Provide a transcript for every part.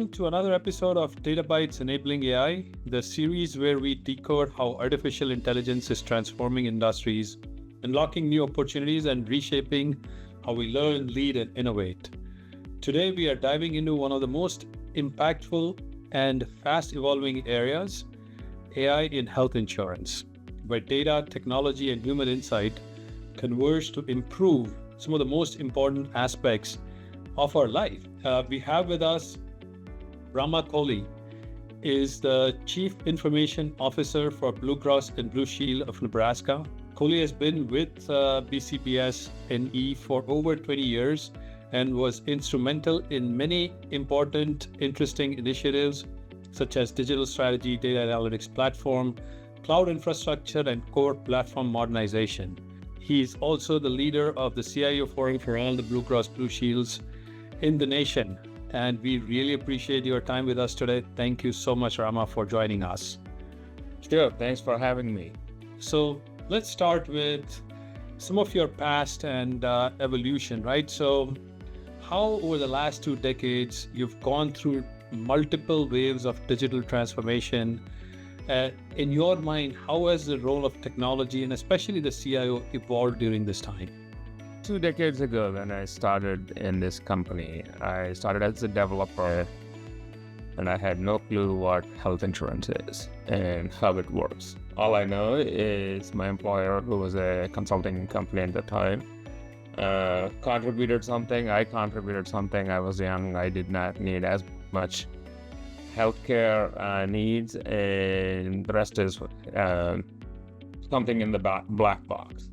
Welcome to another episode of Databytes Enabling AI, the series where we decode how artificial intelligence is transforming industries, unlocking new opportunities, and reshaping how we learn, lead, and innovate. Today, we are diving into one of the most impactful and fast-evolving areas, AI in health insurance, where data, technology, and human insight converge to improve some of the most important aspects of our life. We have with us Rama Kolli, is the Chief Information Officer for Blue Cross and Blue Shield of Nebraska. Kolli has been with BCBS NE for over 20 years and was instrumental in many important, interesting initiatives such as digital strategy, data analytics platform, cloud infrastructure, and core platform modernization. He is also the leader of the CIO Forum for all the Blue Cross Blue Shields in the nation. And we really appreciate your time with us today. Thank you so much, Rama, for joining us. Sure, thanks for having me. So let's start with some of your past and evolution, right? So how over the last 2 decades, you've gone through multiple waves of digital transformation. In your mind, how has the role of technology and especially the CIO evolved during this time? 2 decades ago, when I started in this company, I started as a developer and I had no clue what health insurance is and how it works. All I know is my employer, who was a consulting company at the time, contributed something. I contributed something. I was young. I did not need as much healthcare needs, and the rest is something in the black box.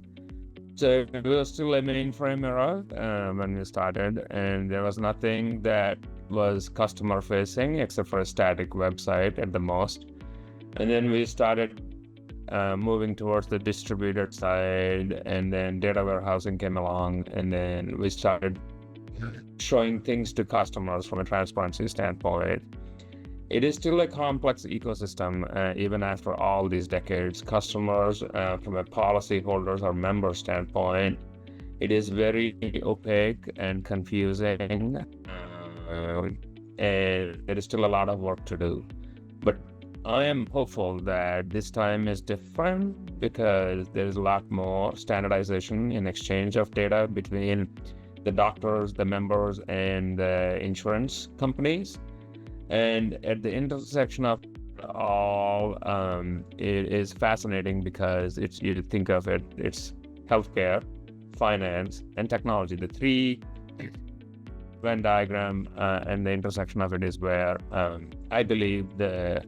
So it was still a mainframe era when we started, and there was nothing that was customer facing except for a static website at the most. And then we started moving towards the distributed side, and then data warehousing came along, and then we started showing things to customers from a transparency standpoint. It is still a complex ecosystem, even after all these decades. Customers, from a policyholders or member standpoint, it is very opaque and confusing, and there is still a lot of work to do. But I am hopeful that this time is different because there is a lot more standardization in exchange of data between the doctors, the members, and the insurance companies. And at the intersection of all, it is fascinating because you think of it, it's healthcare, finance, and technology. The 3 Venn diagram and the intersection of it is where I believe the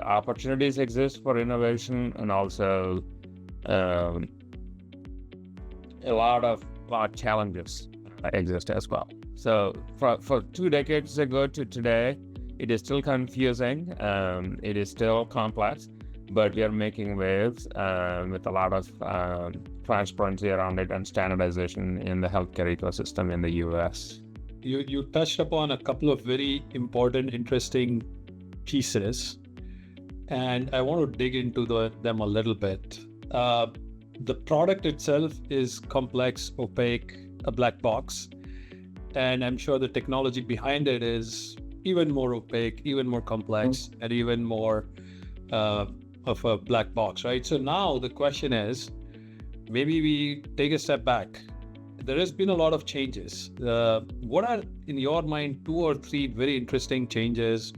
opportunities exist for innovation, and also a lot of challenges exist as well. So for 2 decades ago to today, it is still confusing. It is still complex, but we are making waves with a lot of transparency around it and standardization in the healthcare ecosystem in the US. You touched upon a couple of very important, interesting pieces, and I want to dig into them a little bit. The product itself is complex, opaque, a black box. And I'm sure the technology behind it is even more opaque, even more complex, and even more of a black box, right? So now the question is, maybe we take a step back. There has been a lot of changes. What are, in your mind, 2 or 3 very interesting changes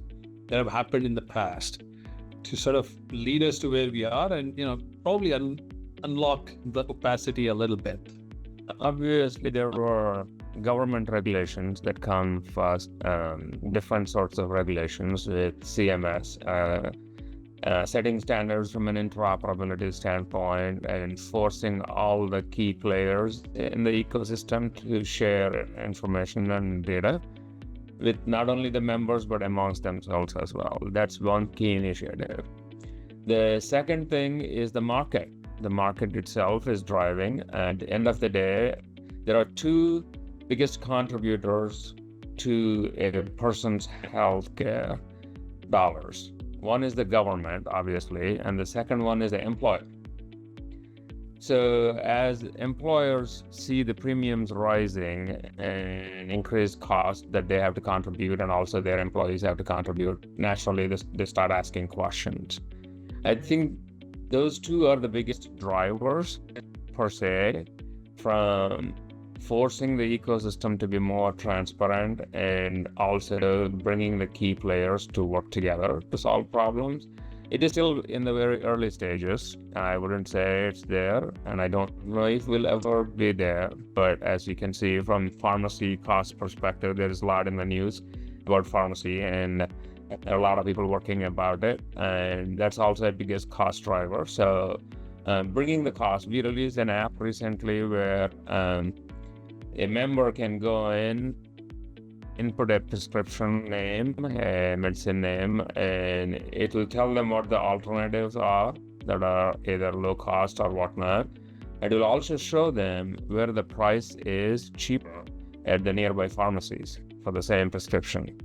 that have happened in the past to sort of lead us to where we are and, probably unlock the opacity a little bit? Obviously, there were government regulations that come first, different sorts of regulations with CMS, setting standards from an interoperability standpoint and forcing all the key players in the ecosystem to share information and data with not only the members, but amongst themselves as well. That's one key initiative. The second thing is the market. The market itself is driving. At the end of the day, there are 2 biggest contributors to a person's healthcare dollars. One is the government, obviously, and the second one is the employer. So as employers see the premiums rising and increased cost that they have to contribute, and also their employees have to contribute, naturally they start asking questions. I think those two are the biggest drivers per se, from forcing the ecosystem to be more transparent and also bringing the key players to work together to solve problems. It is still in the very early stages. I wouldn't say it's there, and I don't know if we'll ever be there. But as you can see from pharmacy cost perspective, there is a lot in the news about pharmacy, and a lot of people working about it, and that's also a biggest cost driver. So bringing the cost, we released an app recently where a member can go in, input a prescription name, a medicine name, and it will tell them what the alternatives are that are either low cost or whatnot. It will also show them where the price is cheaper at the nearby pharmacies for the same prescription.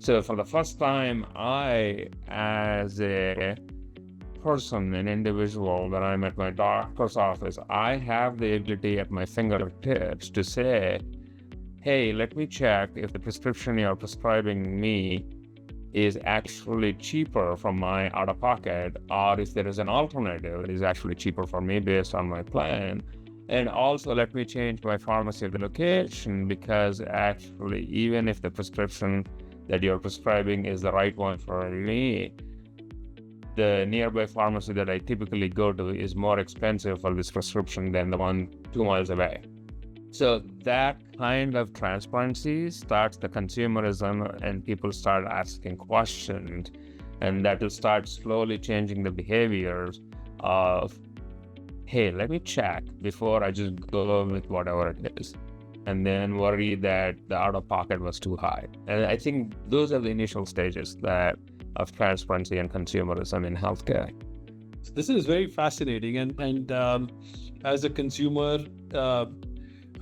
So for the first time, I, as a person, an individual, when I'm at my doctor's office, I have the ability at my fingertips to say, hey, let me check if the prescription you're prescribing me is actually cheaper from my out-of-pocket, or if there is an alternative that is actually cheaper for me based on my plan. And also let me change my pharmacy location, because actually, even if the prescription that you're prescribing is the right one for me, the nearby pharmacy that I typically go to is more expensive for this prescription than the one 2 miles away. So that kind of transparency starts the consumerism, and people start asking questions, and that will start slowly changing the behaviors of, hey, let me check before I just go with whatever it is, and then worry that the out-of-pocket was too high. And I think those are the initial stages of transparency and consumerism in healthcare. This is very fascinating, and as a consumer,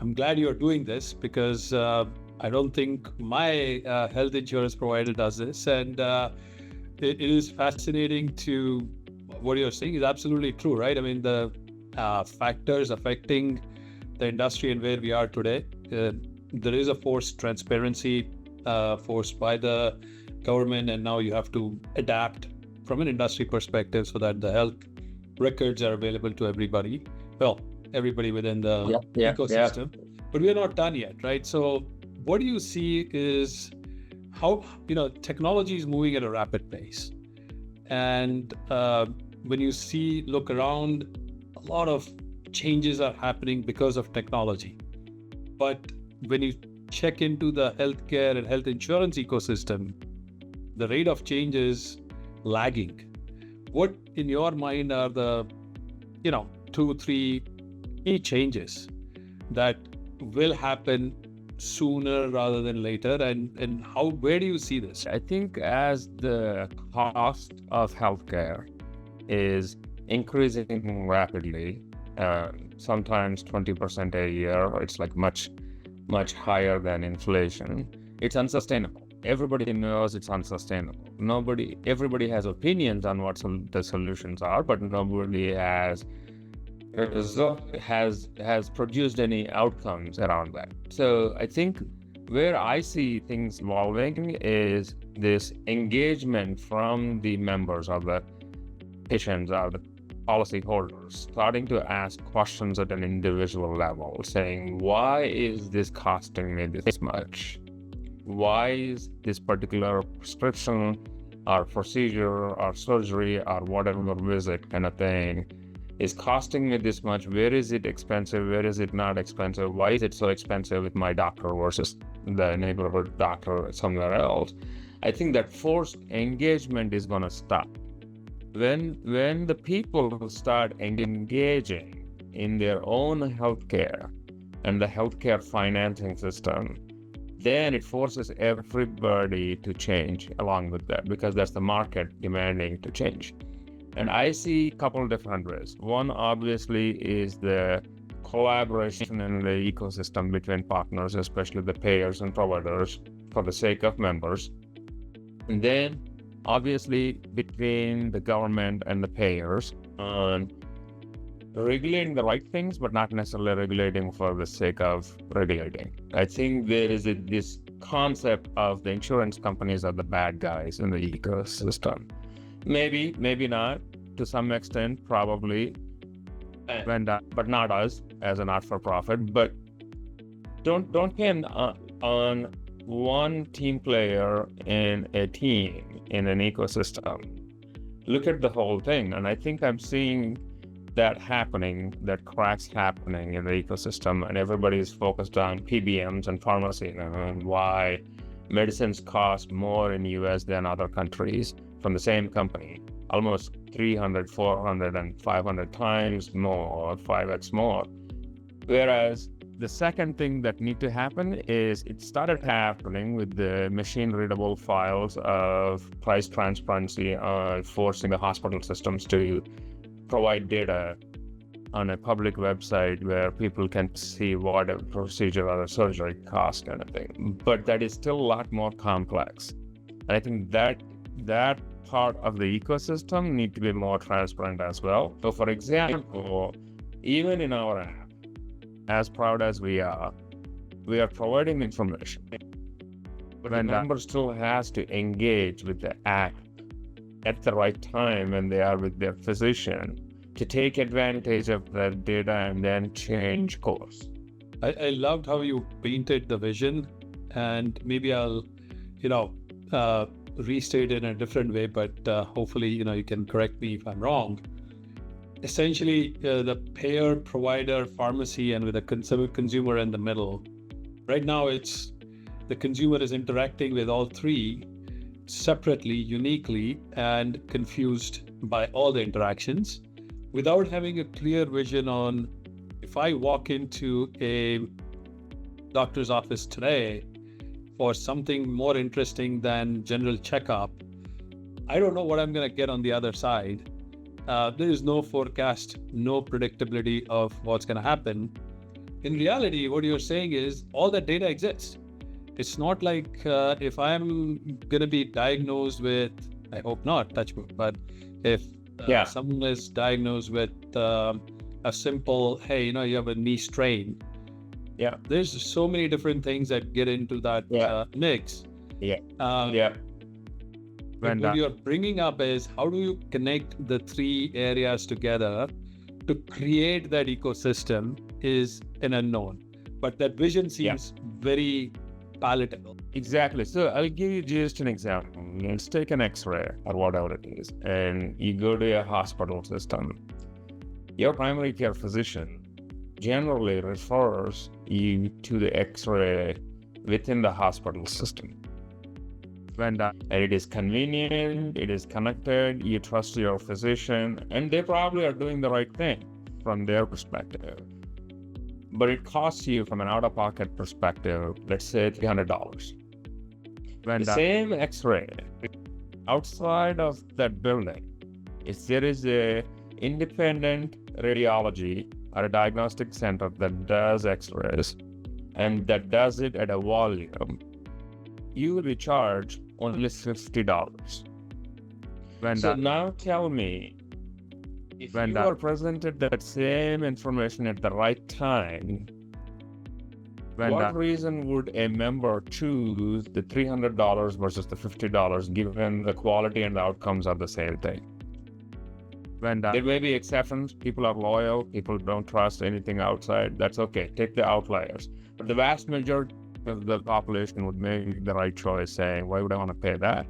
I'm glad you're doing this, because I don't think my health insurance provider does this, and it is fascinating to what you're saying is absolutely true, right? I mean, the factors affecting the industry and where we are today, there is a forced transparency forced by the government, and now you have to adapt from an industry perspective so that the health records are available to everybody. Well, everybody within the ecosystem. But we are not done yet, right? So what do you see is how, technology is moving at a rapid pace. And when you look around, a lot of changes are happening because of technology. But when you check into the healthcare and health insurance ecosystem, the rate of change is lagging. What, in your mind, are the, 2-3 key changes that will happen sooner rather than later, and where do you see this? I think as the cost of healthcare is increasing rapidly, sometimes 20% a year, it's like much higher than inflation, it's unsustainable. Everybody knows it's unsustainable. Everybody has opinions on what the solutions are, but nobody has produced any outcomes around that. So I think where I see things evolving is this engagement from the members of the patients or the policyholders, starting to ask questions at an individual level, saying, why is this costing me this much? Why is this particular prescription or procedure or surgery or whatever visit kind of thing is costing me this much? Where is it expensive? Where is it not expensive? Why is it so expensive with my doctor versus the neighborhood doctor somewhere else? I think that forced engagement is going to stop. When the people start engaging in their own healthcare and the healthcare financing system, then it forces everybody to change along with that, because that's the market demanding to change. And I see a couple of different ways. One, obviously, is the collaboration in the ecosystem between partners, especially the payers and providers, for the sake of members. And then, obviously, between the government and the payers on regulating the right things, but not necessarily regulating for the sake of regulating. I think there is this concept of the insurance companies are the bad guys in the ecosystem. Maybe not, to some extent, probably, but not us as a not-for-profit. But don't depend on one team player in a team in an ecosystem. Look at the whole thing, and I think I'm seeing that cracks happening in the ecosystem, and everybody is focused on PBMs and pharmacy and why medicines cost more in US than other countries from the same company, almost 300, 400, and 500 times more, 5x more. Whereas the second thing that need to happen is it started happening with the machine-readable files of price transparency, forcing the hospital systems to provide data on a public website where people can see what a procedure or a surgery costs, kind of thing. But that is still a lot more complex. And I think that part of the ecosystem need to be more transparent as well. So for example, even in our app, as proud as we are providing information. But the member still has to engage with the app at the right time when they are with their physician to take advantage of that data and then change course. I loved how you painted the vision, and maybe I'll, restate it in a different way, but hopefully, you can correct me if I'm wrong. Essentially, the payer, provider, pharmacy, and with a consumer in the middle. Right now, it's the consumer is interacting with all three separately, uniquely, and confused by all the interactions without having a clear vision on, if I walk into a doctor's office today for something more interesting than general checkup, I don't know what I'm going to get on the other side. There is no forecast, no predictability of what's going to happen. In reality, what you're saying is all that data exists. It's not like if I'm going to be diagnosed with, I hope not, touch wood, but if someone is diagnosed with a simple, hey, you have a knee strain. Yeah, there's so many different things that get into that mix. What you're bringing up is how do you connect the three areas together to create that ecosystem is an unknown, but that vision seems very palatable. Exactly. So I'll give you just an example. Let's take an X-ray or whatever it is, and you go to a hospital system. Your primary care physician generally refers you to the X-ray within the hospital system. And it is convenient, it is connected, you trust your physician, and they probably are doing the right thing from their perspective. But it costs you, from an out-of-pocket perspective, let's say $300. The same X-ray outside of that building, if there is a independent radiology or a diagnostic center that does X-rays and that does it at a volume, you will be charged only $50. So now tell me, if you are presented that same information at the right time, what reason would a member choose the $300 versus the $50 given the quality and the outcomes are the same thing? There may be exceptions. People are loyal. People don't trust anything outside. That's okay. Take the outliers. But the vast majority of the population would make the right choice, saying, why would I want to pay that?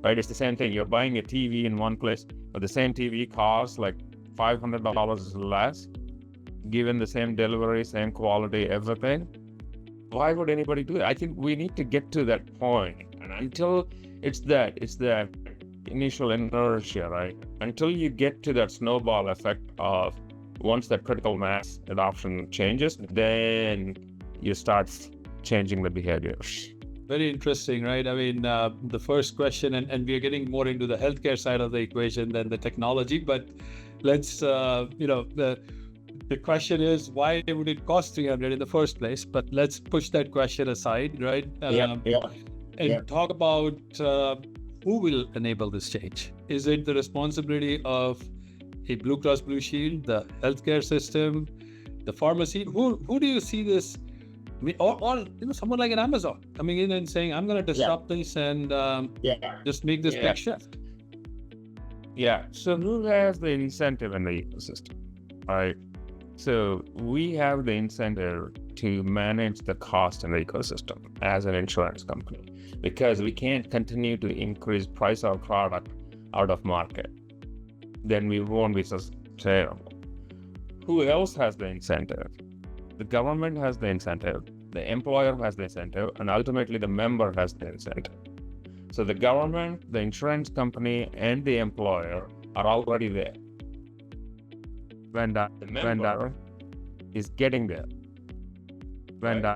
Right? It's the same thing. You're buying a TV in one place, but the same TV costs like $500 less, given the same delivery, same quality, everything. Why would anybody do that? I think we need to get to that point. And until it's that initial inertia, right? Until you get to that snowball effect of once that critical mass adoption changes, then you start changing the behaviors. Very interesting, right? I mean, the first question, and we are getting more into the healthcare side of the equation than the technology, but let's, the question is, why would it cost $300 in the first place? But let's push that question aside, right? Talk about who will enable this change. Is it the responsibility of a Blue Cross Blue Shield, the healthcare system, the pharmacy. Who do you see this? I mean, or someone like an Amazon coming in and saying, "I'm going to disrupt this and just make this big shift." Yeah. So who has the incentive in the ecosystem, right? So we have the incentive to manage the cost in the ecosystem as an insurance company, because we can't continue to increase price of product out of market. Then we won't be sustainable. Who else has the incentive? The government has the incentive, the employer has the incentive, and ultimately the member has the incentive. So the government, the insurance company, and the employer are already there. When the member is getting there.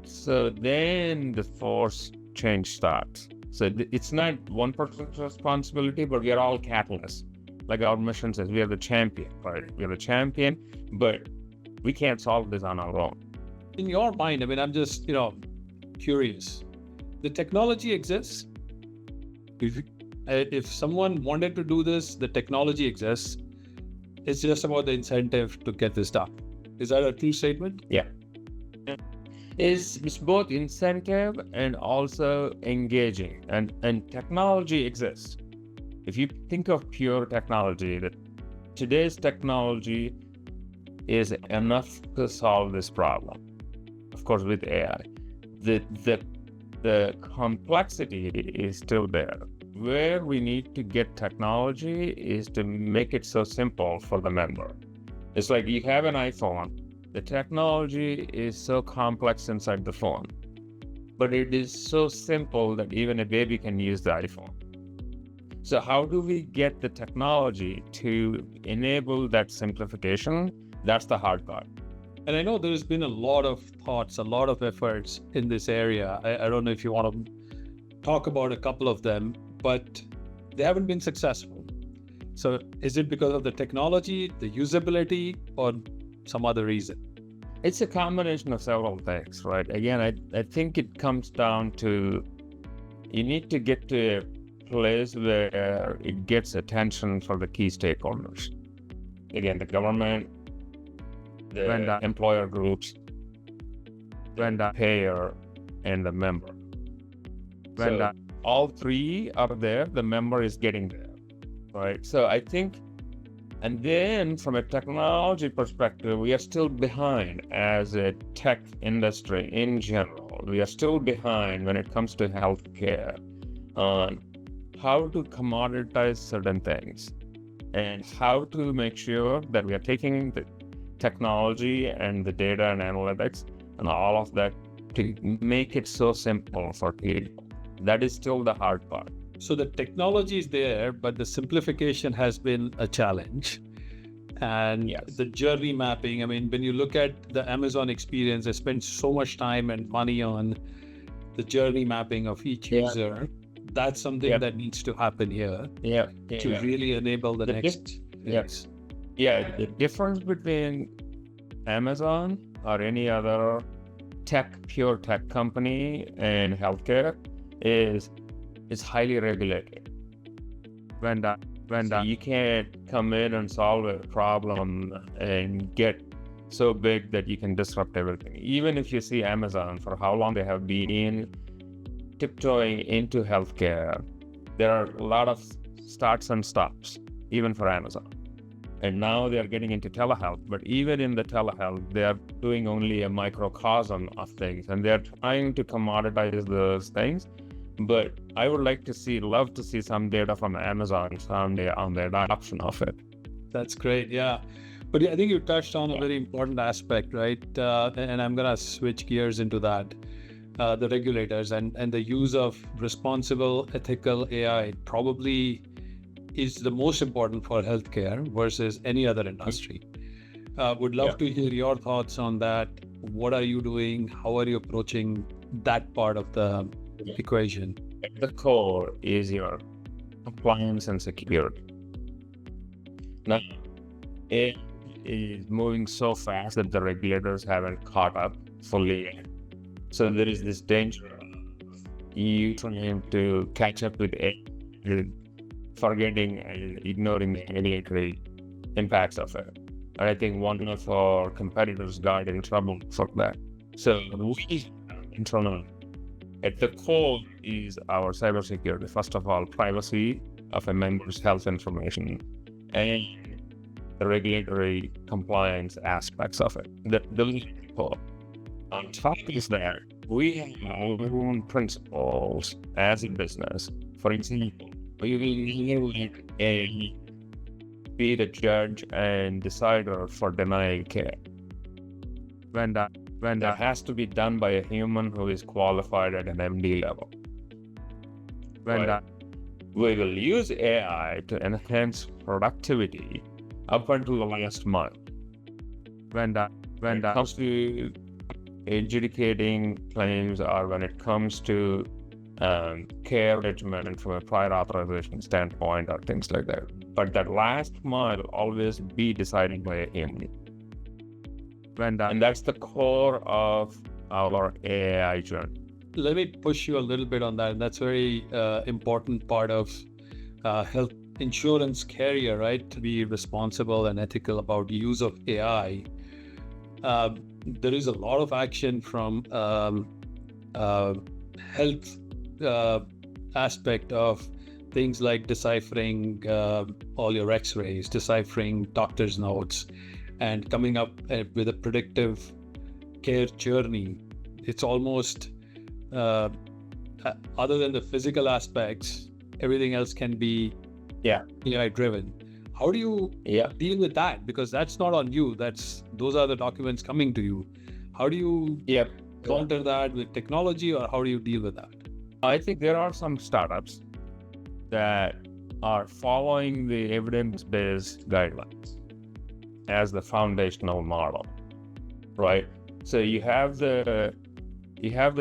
So then the force change starts. So it's not one person's responsibility, but we are all catalysts. Like our mission says, we are the champion, right? We are the champion, but we can't solve this on our own. In your mind, I mean, I'm just, curious. The technology exists. If someone wanted to do this, the technology exists. It's just about the incentive to get this done. Is that a true statement? Yeah. It's both incentive and also engaging, and technology exists. If you think of pure technology, that today's technology is enough to solve this problem. Of course, with AI, the complexity is still there. Where we need to get technology is to make it so simple for the member. It's like you have an iPhone. The technology is so complex inside the phone, but it is so simple that even a baby can use the iPhone. So how do we get the technology to enable that simplification? That's the hard part. And I know there's been a lot of thoughts, a lot of efforts in this area. I don't know if you want to talk about a couple of them, but they haven't been successful. So is it because of the technology, the usability, or some other reason? It's a combination of several things, right? Again, I think it comes down to you need to get to a place where it gets attention for the key stakeholders. Again, the government, the employer groups, the payer, and the member. When all three are there, the member is getting there, right? So I think, and then from a technology perspective, we are still behind as a tech industry in general. We are still behind when it comes to healthcare on how to commoditize certain things and how to make sure that we are taking the technology and the data and analytics and all of that to make it so simple for people. That is still the hard part. So the technology is there, but the simplification has been a challenge. And yes, the journey mapping, I mean, when you look at the Amazon experience, they spend so much time and money on the journey mapping of each user. That's something that needs to happen here to really enable the next. Yes. Yeah, the difference between Amazon or any other pure tech company and healthcare is it's highly regulated. So you can't come in and solve a problem and get so big that you can disrupt everything. Even if you see Amazon, for how long they have been tiptoeing into healthcare, there are a lot of starts and stops, even for Amazon. And now they are getting into telehealth, but even in the telehealth, they are doing only a microcosm of things, and they're trying to commoditize those things. But I would love to see some data from Amazon someday on the adoption of it. That's great, yeah. But I think you touched on a very important aspect, right? And I'm going to switch gears into that. The regulators and the use of responsible, ethical AI probably is the most important for healthcare versus any other industry. Would love to hear your thoughts on that. What are you doing? How are you approaching that part of the equation? At the core is your compliance and security. Now, it is moving so fast that the regulators haven't caught up fully yet. So there is this danger of you trying to catch up with it, forgetting and ignoring the regulatory impacts of it. And I think one of our competitors got in trouble for that. So we internally, at the core is our cybersecurity. First of all, privacy of a member's health information and the regulatory compliance aspects of it. Those are the core. On top of that, we have our own principles as a business. For example, we will never let AI be the judge and decider for denying care. When that has to be done by a human who is qualified at an MD level. We will use AI to enhance productivity up until the last mile. When it comes to adjudicating claims or when it comes to care management from a prior authorization standpoint or things like that. But that last mile will always be decided by a human. And that's the core of our AI journey. Let me push you a little bit on that. And that's a very important part of health insurance carrier, right? To be responsible and ethical about use of AI. There is a lot of action from health aspect of things like deciphering all your x-rays, deciphering doctor's notes, and coming up with a predictive care journey. It's almost, other than the physical aspects, everything else can be AI driven. How do you deal with that? Because that's not on you. Those are the documents coming to you. How do you counter that with technology, or how do you deal with that? I think there are some startups that are following the evidence-based guidelines as the foundational model, right? So you have the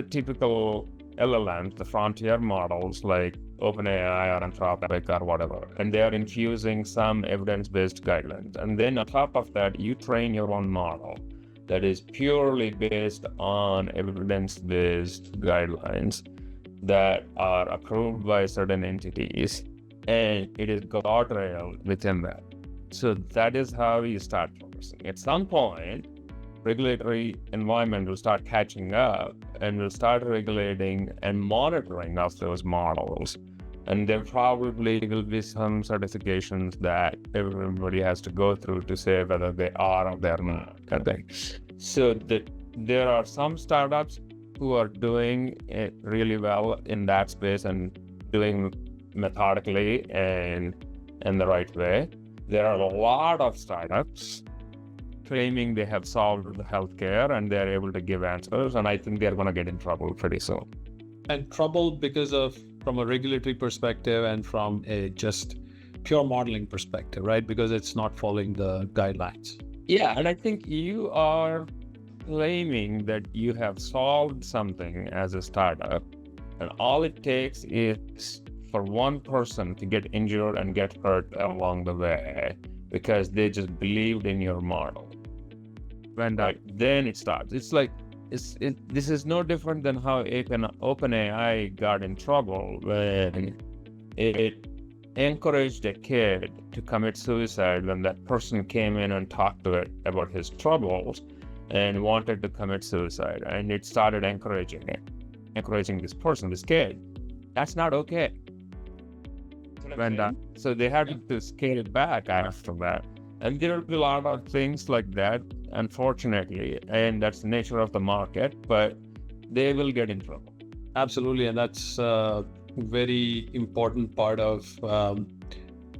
typical LLMs, the frontier models like OpenAI or Anthropic or whatever, and they are infusing some evidence-based guidelines. And then on top of that, you train your own model that is purely based on evidence-based guidelines that are approved by certain entities, and it is guardrailed within that. So that is how you start progressing. At some point, regulatory environment will start catching up and will start regulating and monitoring of those models. And there probably will be some certifications that everybody has to go through to say whether they are or they're not, kind of thing. So there are some startups who are doing it really well in that space and doing methodically and in the right way. There are a lot of startups claiming they have solved the healthcare and they're able to give answers, and I think they're going to get in trouble pretty soon. And trouble because of, from a regulatory perspective and from a just pure modeling perspective, right? Because it's not following the guidelines. Yeah, and I think you are claiming that you have solved something as a startup, and all it takes is for one person to get injured and get hurt along the way because they just believed in your model. Then it starts. It's like this is no different than how OpenAI got in trouble when it encouraged a kid to commit suicide when that person came in and talked to it about his troubles and wanted to commit suicide, and it started encouraging this person, this kid. That's not okay. So they had to scale it back after that. And there will be a lot of things like that, unfortunately, and that's the nature of the market, but they will get in trouble. Absolutely, and that's a very important part of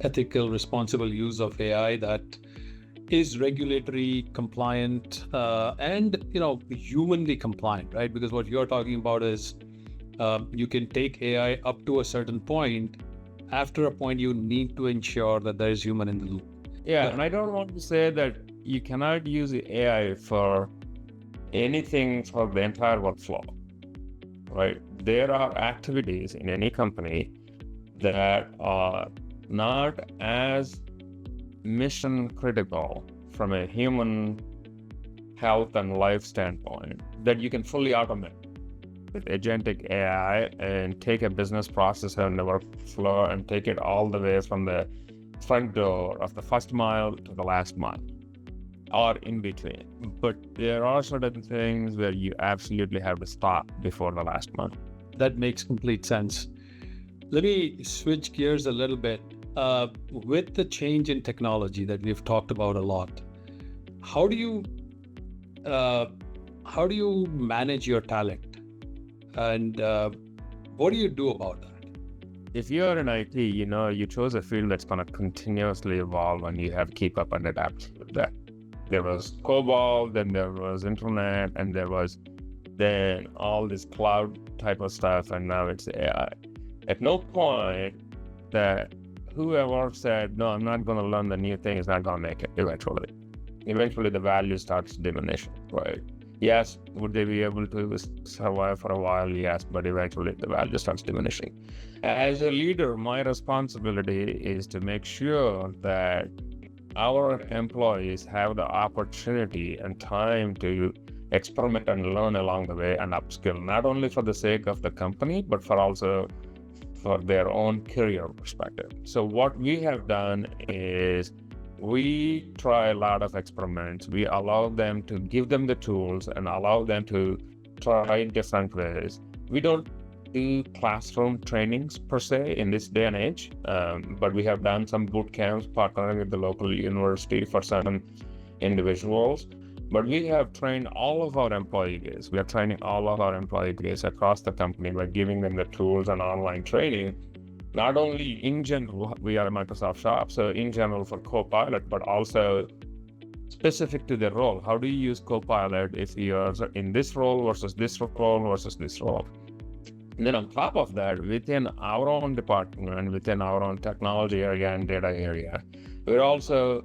ethical, responsible use of AI that is regulatory compliant and humanly compliant, right? Because what you're talking about is you can take AI up to a certain point. After a point, you need to ensure that there is human in the loop. Yeah, and I don't want to say that you cannot use the AI for anything for the entire workflow, right? There are activities in any company that are not as mission critical from a human health and life standpoint that you can fully automate with agentic AI and take a business process and the workflow and take it all the way from the front door of the first mile to the last mile or in between. But there are certain things where you absolutely have to stop before the last mile. That makes complete sense. Let me switch gears a little bit. With the change in technology that we've talked about a lot, how do you manage your talent, and what do you do about that? If you're in IT, you chose a field that's going to continuously evolve and you have to keep up and adapt with that. There was COBOL, then there was internet, and there was then all this cloud type of stuff, and now it's AI. At no point that whoever said, no, I'm not going to learn the new thing is not going to make it eventually. Eventually the value starts diminishing, right? Yes, would they be able to survive for a while? Yes, but eventually the value starts diminishing. As a leader, my responsibility is to make sure that our employees have the opportunity and time to experiment and learn along the way and upskill, not only for the sake of the company, but also for their own career perspective. So what we have done is we try a lot of experiments. We allow them to give them the tools and allow them to try different ways. We don't do classroom trainings per se in this day and age, but we have done some boot camps partnering with the local university for certain individuals. But we have trained all of our employee base. We are training all of our employee base across the company by giving them the tools and online training. Not only in general, we are a Microsoft shop, so in general for Copilot, but also specific to the role. How do you use Copilot if you're in this role versus this role versus this role? And then on top of that, within our own department, within our own technology area and data area, we're also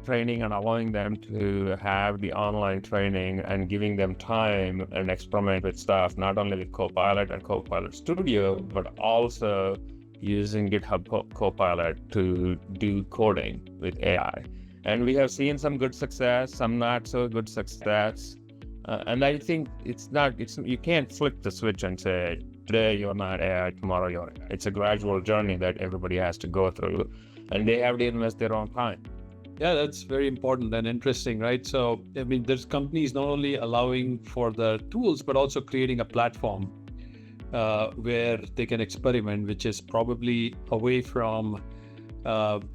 training and allowing them to have the online training and giving them time and experiment with stuff, not only with Copilot and Copilot Studio, but also using GitHub Copilot to do coding with AI. And we have seen some good success, some not so good success. And I think you can't flip the switch and say, today you're not AI, tomorrow you're AI. It's a gradual journey that everybody has to go through, and they have to invest their own time. Yeah, that's very important and interesting, right? So, I mean, there's companies not only allowing for the tools, but also creating a platform where they can experiment, which is probably away from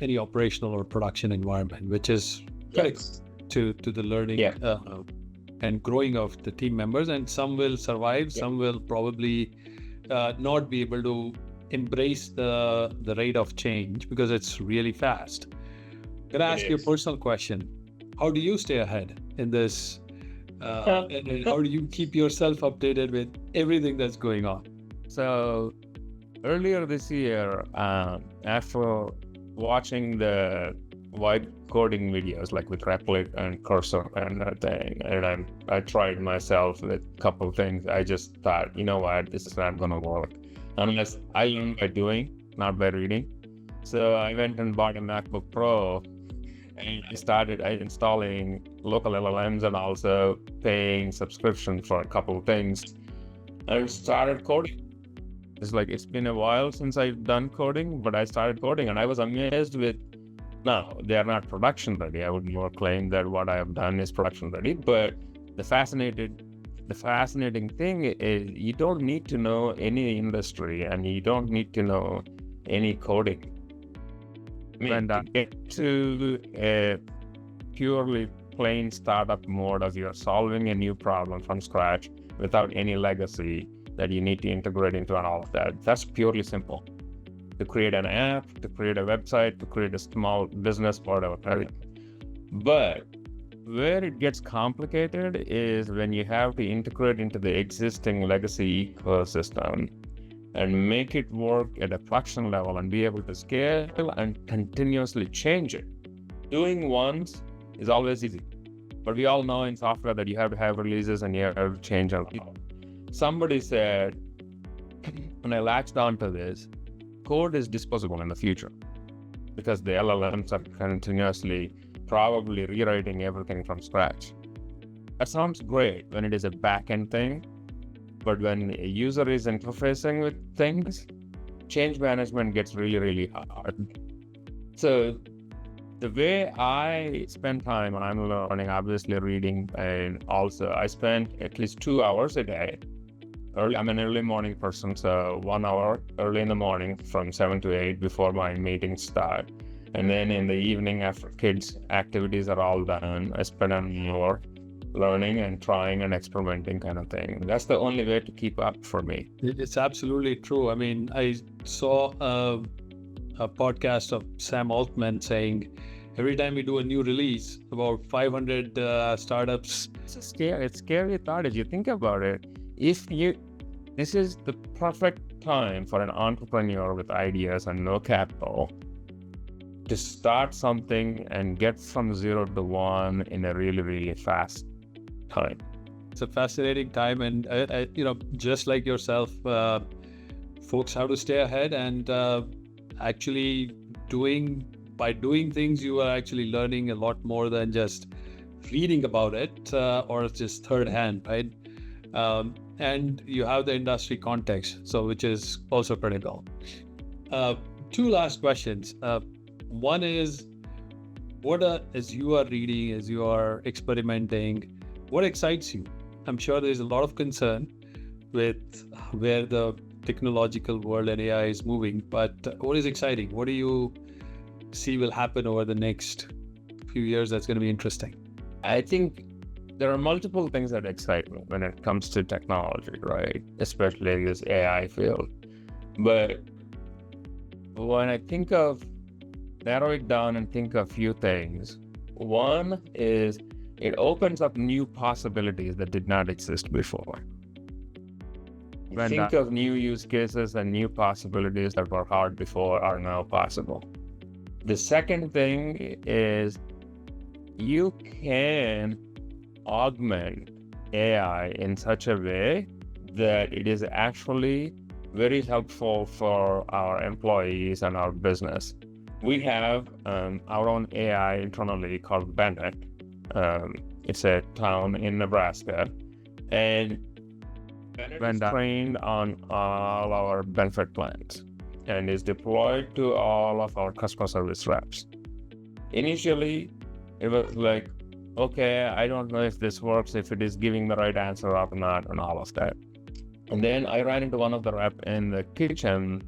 any operational or production environment, which is critical to the learning and growing of the team members. And some will survive, some will probably not be able to embrace the rate of change because it's really fast. I'm going to ask you a personal question. How do you stay ahead in this? And how do you keep yourself updated with everything that's going on? So earlier this year, after watching the white coding videos like with Replit and Cursor and that thing, and I tried myself with a couple of things, I just thought, you know what, this is not going to work unless I learn by doing, not by reading. So I went and bought a MacBook Pro and I started installing local LLMs and also paying subscription for a couple of things and started coding. It's been a while since I've done coding, but I started coding and I was amazed with, now they are not production ready. I would more claim that what I have done is production ready, but the fascinating thing is you don't need to know any industry and you don't need to know any coding. When I get to a purely plain startup mode of you're solving a new problem from scratch without any legacy that you need to integrate into and all of that. That's purely simple. To create an app, to create a website, to create a small business, whatever. But where it gets complicated is when you have to integrate into the existing legacy ecosystem and make it work at a production level and be able to scale and continuously change it. Doing once is always easy, but we all know in software that you have to have releases and you have to change a lot. Somebody said, when I latched onto this, code is disposable in the future because the LLMs are continuously probably rewriting everything from scratch. That sounds great when it is a back-end thing, but when a user is interfacing with things, change management gets really, really hard. So the way I spend time when I'm learning, obviously reading, and also I spend at least 2 hours a day. I'm an early morning person, so 1 hour early in the morning from 7 to 8 before my meetings start. And then in the evening after kids' activities are all done, I spend an hour learning and trying and experimenting kind of thing. That's the only way to keep up for me. It's absolutely true. I mean, I saw a podcast of Sam Altman saying every time we do a new release, about 500 startups. It's a scary thought as you think about it. This is the perfect time for an entrepreneur with ideas and no capital to start something and get from 0 to 1 in a really, really fast time. It's a fascinating time, and just like yourself, folks have to stay ahead and actually by doing things, you are actually learning a lot more than just reading about it or just third hand, right? And you have the industry context, so which is also critical. Two last questions. One is, as you are reading, as you are experimenting, what excites you? I'm sure there's a lot of concern with where the technological world and AI is moving, but what is exciting? What do you see will happen over the next few years that's going to be interesting? I think there are multiple things that excite me when it comes to technology, right? Especially in this AI field. But when I narrow it down and think of a few things, one is it opens up new possibilities that did not exist before. Think of new use cases and new possibilities that were hard before are now possible. The second thing is you can augment AI in such a way that it is actually very helpful for our employees and our business. We have our own AI internally called Bennett. It's a town in Nebraska, and Bennett is trained on all our benefit plans and is deployed to all of our customer service reps. Initially, it was like, okay, I don't know if this works, if it is giving the right answer or not, and all of that. And then I ran into one of the rep in the kitchen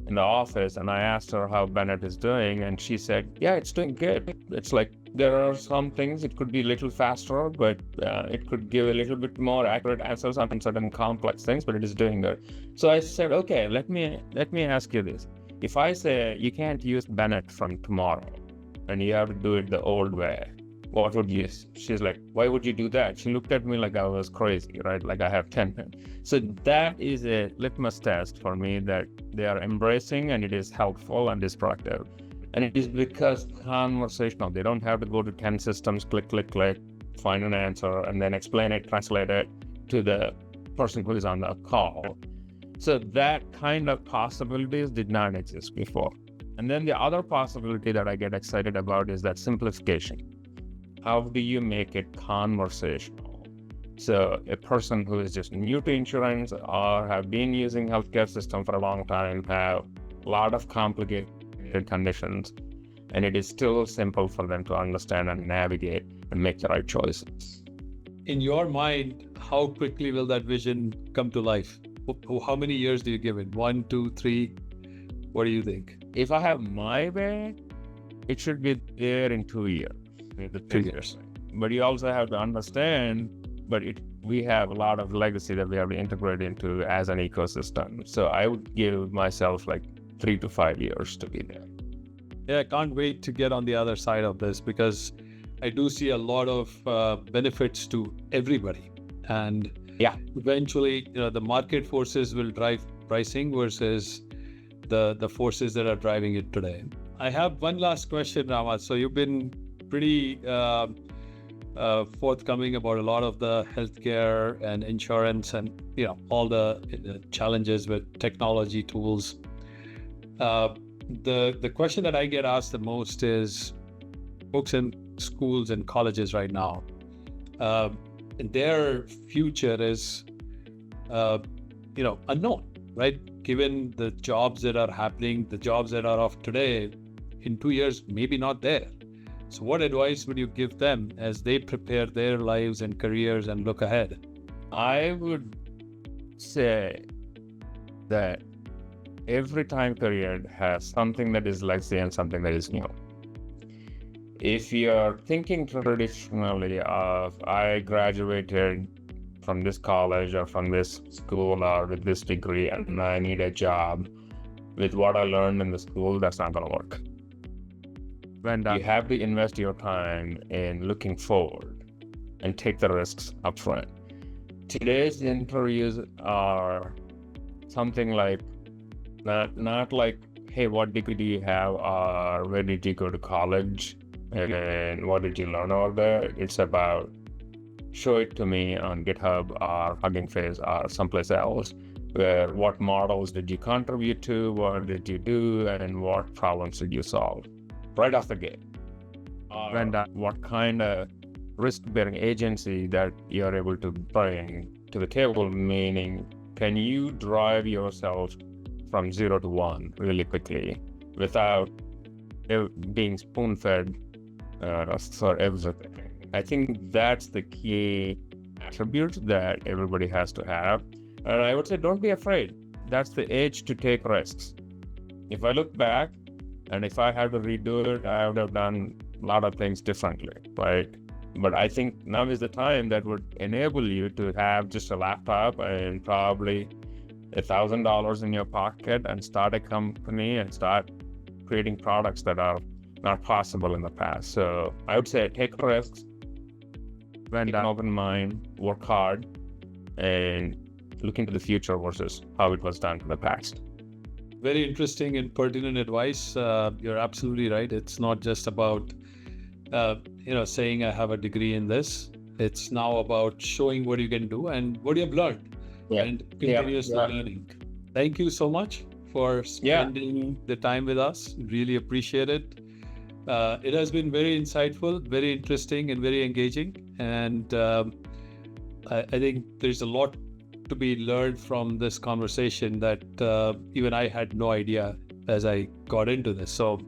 in the office, and I asked her how Bennett is doing, and she said, yeah, it's doing good. It's like there are some things it could be a little faster, but it could give a little bit more accurate answers on certain complex things, but it is doing good. So I said, okay, let me ask you this. If I say you can't use Bennett from tomorrow and you have to do it the old way, what would you? She's like, why would you do that? She looked at me like I was crazy, right? Like I have 10. So that is a litmus test for me that they are embracing, and it is helpful and destructive. And it is because conversational. They don't have to go to 10 systems, click, find an answer, and then explain it, translate it to the person who is on the call. So that kind of possibilities did not exist before. And then the other possibility that I get excited about is that simplification. How do you make it conversational? So a person who is just new to insurance or have been using healthcare system for a long time have a lot of complicated conditions, and it is still simple for them to understand and navigate and make the right choices. In your mind, how quickly will that vision come to life? How many years do you give it? 1, 2, 3? What do you think? If I have my way, it should be there in 2 years. 2 years. But you also have to understand, we have a lot of legacy that we have to integrate into as an ecosystem. So I would give myself like 3 to 5 years to be there. Yeah, I can't wait to get on the other side of this, because I do see a lot of benefits to everybody. And eventually, the market forces will drive pricing versus the forces that are driving it today. I have one last question, Rama. So you've been pretty forthcoming about a lot of the healthcare and insurance and all the challenges with technology tools. The question that I get asked the most is folks in schools and colleges right now. Their future is unknown, right? Given the jobs that are happening, the jobs that are of today, in 2 years maybe not there. So what advice would you give them as they prepare their lives and careers and look ahead? I would say that every time period has something that is legacy and something that is new. If you're thinking traditionally of I graduated from this college or from this school or with this degree and I need a job with what I learned in the school, that's not going to work. You have to invest your time in looking forward and take the risks up front. Today's interviews are something like not like, hey, what degree do you have, or where did you go to college, and what did you learn over there? It's about show it to me on GitHub or Hugging Face or someplace else, where what models did you contribute to, what did you do, and what problems did you solve right off the gate. What kind of risk-bearing agency that you're able to bring to the table, meaning can you drive yourself from 0 to 1 really quickly without being spoon-fed for everything. I think that's the key attribute that everybody has to have. And I would say don't be afraid. That's the age to take risks. If I look back and if I had to redo it, I would have done a lot of things differently, right? But I think now is the time that would enable you to have just a laptop and probably $1,000 in your pocket and start a company and start creating products that are not possible in the past. So I would say take risks, keep an open mind, work hard, and look into the future versus how it was done in the past. Very interesting and pertinent advice. You're absolutely right. It's not just about saying I have a degree in this. It's now about showing what you can do and what you have learned and continuously learning. Thank you so much for spending the time with us. Really appreciate it. It has been very insightful, very interesting, and very engaging. And I think there's a lot to be learned from this conversation that even I had no idea as I got into this. So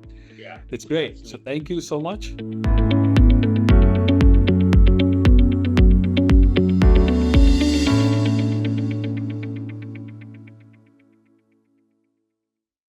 it's great. So thank you so much.